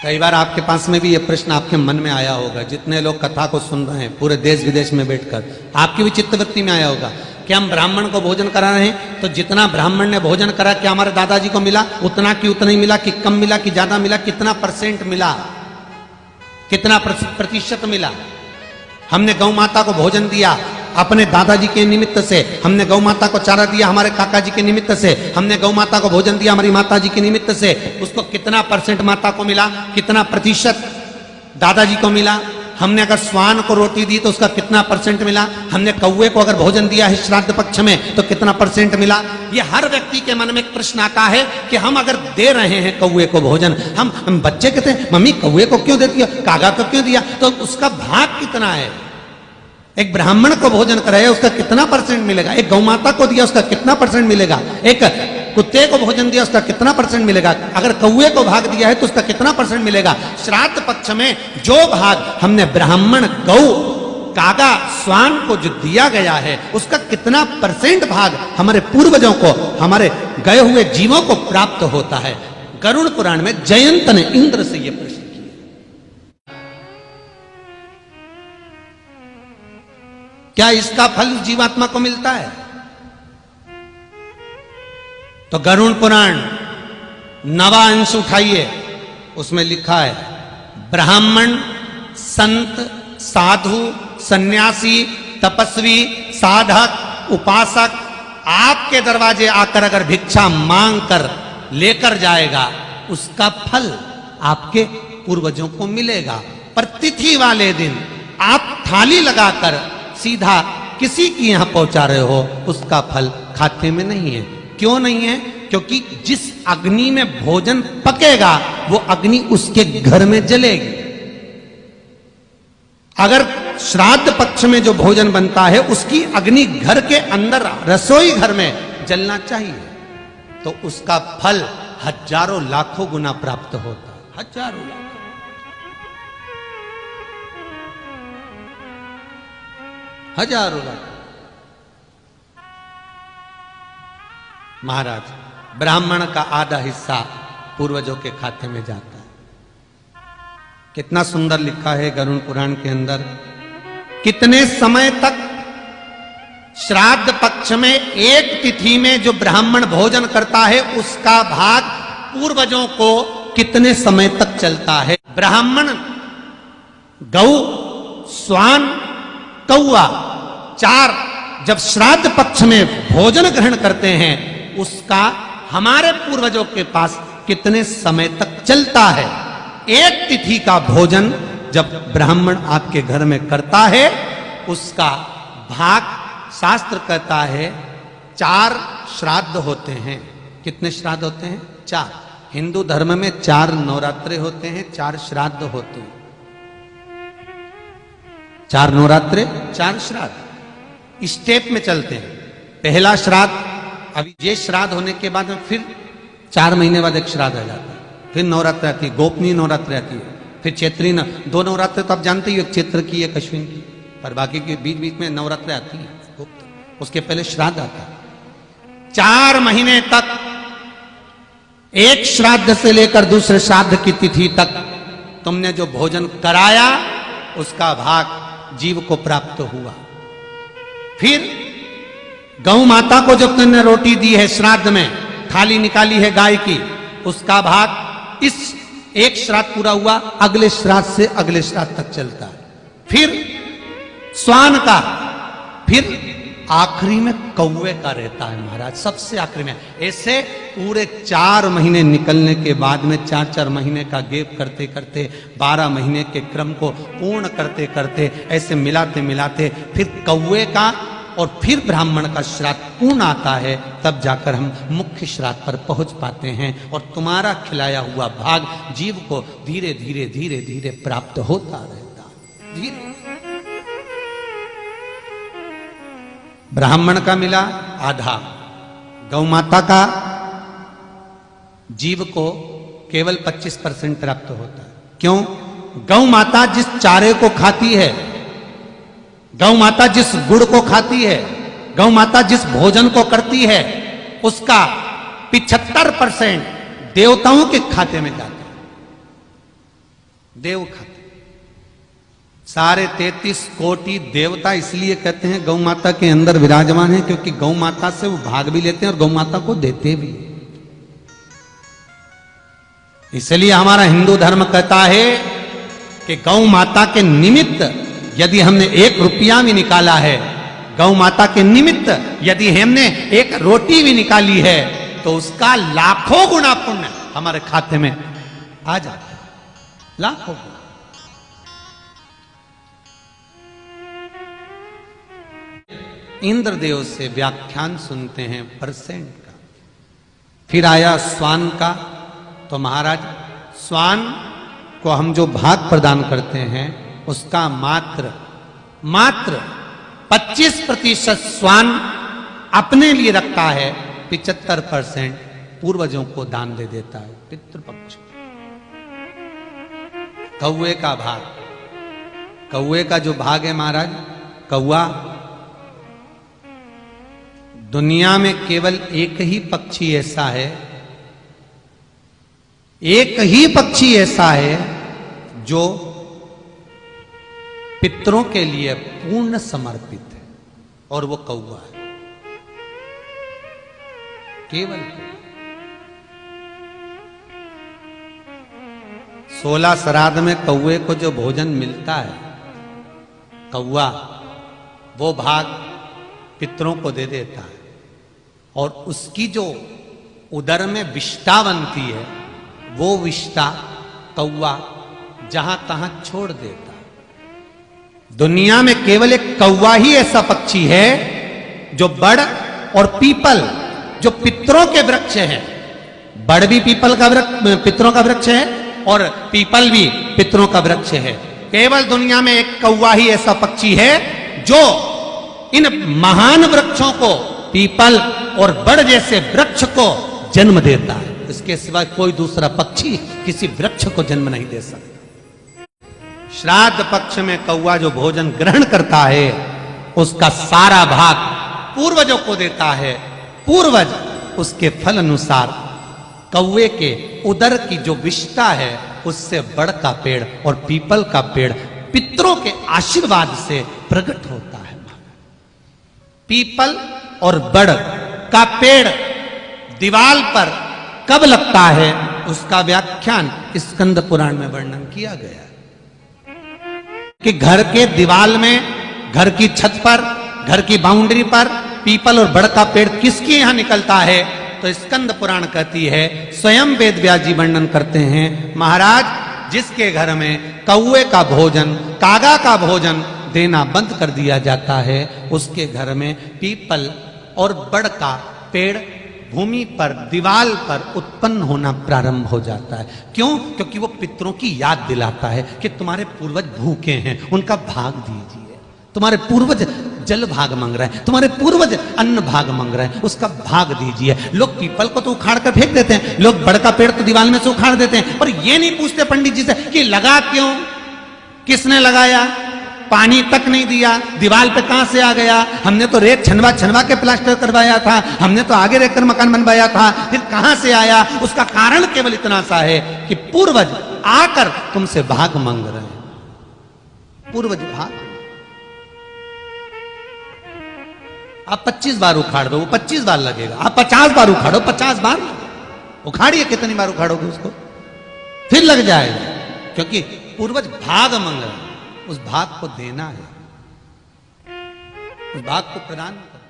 कई बार आपके पास में भी ये प्रश्न आपके मन में आया होगा, जितने लोग कथा को सुन रहे हैं पूरे देश विदेश में बैठकर, आपकी भी चित्तवृत्ति में आया होगा कि हम ब्राह्मण को भोजन करा रहे हैं, तो जितना ब्राह्मण ने भोजन करा क्या हमारे दादाजी को मिला उतना कि उतना ही मिला, कि कम मिला कि ज्यादा मिला, कितना परसेंट मिला, कितना प्रतिशत मिला। हमने गौ माता को भोजन दिया अपने दादाजी के निमित्त से, हमने गौ माता को चारा दिया हमारे काका जी के निमित्त से, हमने गौ माता को भोजन दिया हमारी माता जी के निमित्त से, उसको कितना परसेंट माता को मिला, कितना प्रतिशत दादाजी को मिला। हमने अगर स्वान को रोटी दी तो उसका कितना परसेंट मिला, हमने कौवे को अगर भोजन दिया है श्राद्ध पक्ष में तो कितना परसेंट मिला। ये हर व्यक्ति के मन में एक प्रश्न आता है कि हम अगर दे रहे हैं कौवे को भोजन, हम बच्चे कहते हैं मम्मी कौवे को क्यों देती है, कागा को क्यों दिया, तो उसका भाग कितना है। एक ब्राह्मण को भोजन कराया उसका कितना परसेंट मिलेगा, एक गौ माता को दिया उसका कितना परसेंट मिलेगा, एक कुत्ते को भोजन दिया उसका कितना परसेंट मिलेगा, अगर कौवे को भाग दिया है तो उसका कितना परसेंट मिलेगा। श्राद्ध पक्ष में जो भाग हमने ब्राह्मण गौ कागा स्वान को जो दिया गया है उसका कितना परसेंट भाग हमारे पूर्वजों को, हमारे गए हुए जीवों को प्राप्त होता है। गरुड़ पुराण में जयंत ने इंद्र से यह प्रश्न किया। क्या इसका फल जीवात्मा को मिलता है? तो गरुड़ पुराण 9वां अंश उठाइए, उसमें लिखा है ब्राह्मण संत साधु सन्यासी तपस्वी साधक उपासक आपके दरवाजे आकर अगर भिक्षा मांग कर लेकर जाएगा उसका फल आपके पूर्वजों को मिलेगा। पर तिथि वाले दिन आप थाली लगाकर सीधा किसी की यहां पहुंचा रहे हो उसका फल खाते में नहीं है। क्यों नहीं है? क्योंकि जिस अग्नि में भोजन पकेगा वो अग्नि उसके घर में जलेगी। अगर श्राद्ध पक्ष में जो भोजन बनता है उसकी अग्नि घर के अंदर रसोई घर में जलना चाहिए, तो उसका फल हजारों लाखों गुना प्राप्त होता है। हजारों लाख, हजारों लाख। महाराज ब्राह्मण का आधा हिस्सा पूर्वजों के खाते में जाता है। कितना सुंदर लिखा है गरुड़ पुराण के अंदर, कितने समय तक श्राद्ध पक्ष में एक तिथि में जो ब्राह्मण भोजन करता है उसका भाग पूर्वजों को कितने समय तक चलता है। ब्राह्मण गौ स्वान कौआ 4 जब श्राद्ध पक्ष में भोजन ग्रहण करते हैं उसका हमारे पूर्वजों के पास कितने समय तक चलता है। एक तिथि का भोजन जब ब्राह्मण आपके घर में करता है उसका भाग शास्त्र कहता है 4 श्राद्ध होते हैं। कितने श्राद्ध होते हैं? 4। हिंदू धर्म में 4 नवरात्रे होते हैं, 4 श्राद्ध होते हैं। 4 नवरात्रे 4 श्राद्ध स्टेप में चलते हैं। पहला श्राद्ध, अभी ये श्राद्ध होने के बाद में फिर 4 महीने बाद एक श्राद्ध आ जाता है, फिर नवरात्र आती है, गोपनीय नवरात्र आती है, फिर चैत्री 2 नवरात्र तो आप जानते ही, एक चैत्र की एक अश्विन की, पर बाकी के बीच बीच में नवरात्र आती है गुप्त, उसके पहले श्राद्ध आता है। 4 महीने तक एक श्राद्ध से लेकर दूसरे श्राद्ध की तिथि तक तुमने जो भोजन कराया उसका भाग जीव को प्राप्त हुआ। फिर गौ माता को जब तुमने रोटी दी है श्राद्ध में, थाली निकाली है गाय की, उसका भाग इस एक श्राद्ध पूरा हुआ अगले श्राद्ध से अगले श्राद्ध तक चलता है। फिर स्वान का, फिर आखिरी में कौवे का रहता है महाराज, सबसे आखिरी में। ऐसे पूरे 4 महीने निकलने के बाद में 4-4 महीने का गैप करते करते 12 महीने के क्रम को पूर्ण करते करते ऐसे मिलाते मिलाते फिर कौवे का और फिर ब्राह्मण का श्राद्ध पूर्ण आता है, तब जाकर हम मुख्य श्राद्ध पर पहुंच पाते हैं और तुम्हारा खिलाया हुआ भाग जीव को धीरे धीरे धीरे धीरे प्राप्त होता रहता है। धीरे ब्राह्मण का मिला आधा, गौ माता का जीव को केवल 25% प्राप्त होता है। क्यों? गौ माता जिस चारे को खाती है, गौ माता जिस गुड़ को खाती है, गौ माता जिस भोजन को करती है उसका 75% देवताओं के खाते में जाता है। देव खाते। सारे 33 कोटि देवता इसलिए कहते हैं गौ माता के अंदर विराजमान है, क्योंकि गौ माता से वो भाग भी लेते हैं और गौ माता को देते भी। इसलिए हमारा हिंदू धर्म कहता है कि गौ माता के निमित्त यदि हमने 1 रुपया भी निकाला है, गौ माता के निमित्त यदि हमने 1 रोटी भी निकाली है, तो उसका लाखों गुना पुण्य हमारे खाते में आ जाता है, लाखों गुना। इंद्रदेव से व्याख्यान सुनते हैं परसेंट का। फिर आया स्वान का, तो महाराज स्वान को हम जो भाग प्रदान करते हैं उसका मात्र 25% स्वान अपने लिए रखता है, 75% पूर्वजों को दान दे देता है, पितृपक्ष। कौए का भाग, कौए का जो भाग है महाराज, कौआ दुनिया में केवल एक ही पक्षी ऐसा है, एक ही पक्षी ऐसा है जो पितरों के लिए पूर्ण समर्पित है, और वो कौआ है, केवल 16 श्राद्ध में कौए को जो भोजन मिलता है, कौआ वो भाग पितरों को दे देता है, और उसकी जो उदर में विष्ठा बनती है, वो विष्ठा कौआ जहां तहां छोड़ देता है। दुनिया में केवल एक कौआ ही ऐसा पक्षी है जो बड़ और पीपल, जो पितरों के वृक्ष हैं, बड़ भी पीपल का वृक्ष, पितरों का वृक्ष है, और पीपल भी पितरों का वृक्ष है। केवल दुनिया में एक कौआ ही ऐसा पक्षी है जो इन महान वृक्षों को, पीपल और बड़ जैसे वृक्ष को जन्म देता है। इसके सिवा कोई दूसरा पक्षी किसी वृक्ष को जन्म नहीं दे सकता। श्राद्ध पक्ष में कौआ जो भोजन ग्रहण करता है, उसका सारा भाग पूर्वजों को देता है। पूर्वज उसके फल अनुसार कौए के उदर की जो विष्ठा है, उससे बड़ का पेड़ और पीपल का पेड़ पितरों के आशीर्वाद से प्रकट होता है। पीपल और बड़ का पेड़ दीवाल पर कब लगता है, उसका व्याख्यान स्कंद पुराण में वर्णन किया गया है कि घर के दीवाल में, घर की छत पर, घर की बाउंड्री पर पीपल और बड़ का पेड़ किसके यहां निकलता है, तो स्कंद पुराण कहती है, स्वयं वेद व्यास जी वर्णन करते हैं, महाराज जिसके घर में कौए का भोजन, कागा का भोजन देना बंद कर दिया जाता है, उसके घर में पीपल और बड़ का पेड़ भूमि पर, दीवाल पर उत्पन्न होना प्रारंभ हो जाता है। क्यों? क्योंकि वो पितरों की याद दिलाता है कि तुम्हारे पूर्वज भूखे हैं, उनका भाग दीजिए। तुम्हारे पूर्वज जल भाग मांग रहे हैं, तुम्हारे पूर्वज अन्न भाग मांग रहे हैं, उसका भाग दीजिए। लोग पीपल को तो उखाड़ कर फेंक देते हैं, लोग बड़ का पेड़ तो दीवार में से उखाड़ देते हैं, पर ये नहीं पूछते पंडित जी से कि लगा क्यों, किसने लगाया, पानी तक नहीं दिया, दीवार पे कहां से आ गया, हमने तो रेत छनवा छनवा के प्लास्टर करवाया था, हमने तो आगे रहकर मकान बनवाया था, फिर कहां से आया। उसका कारण केवल इतना सा है कि पूर्वज आकर तुमसे भाग मांग रहे हैं, पूर्वज भाग। आप 25 बार उखाड़ दो, वो 25 बार लगेगा, आप 50 बार उखाड़ो, 50 बार उखाड़िए, कितनी बार उखाड़ोगे उसको, फिर लग जाएगा, क्योंकि पूर्वज भाग मांग रहे हैं, उस भाग को देना है, उस भाग को प्रदान करना।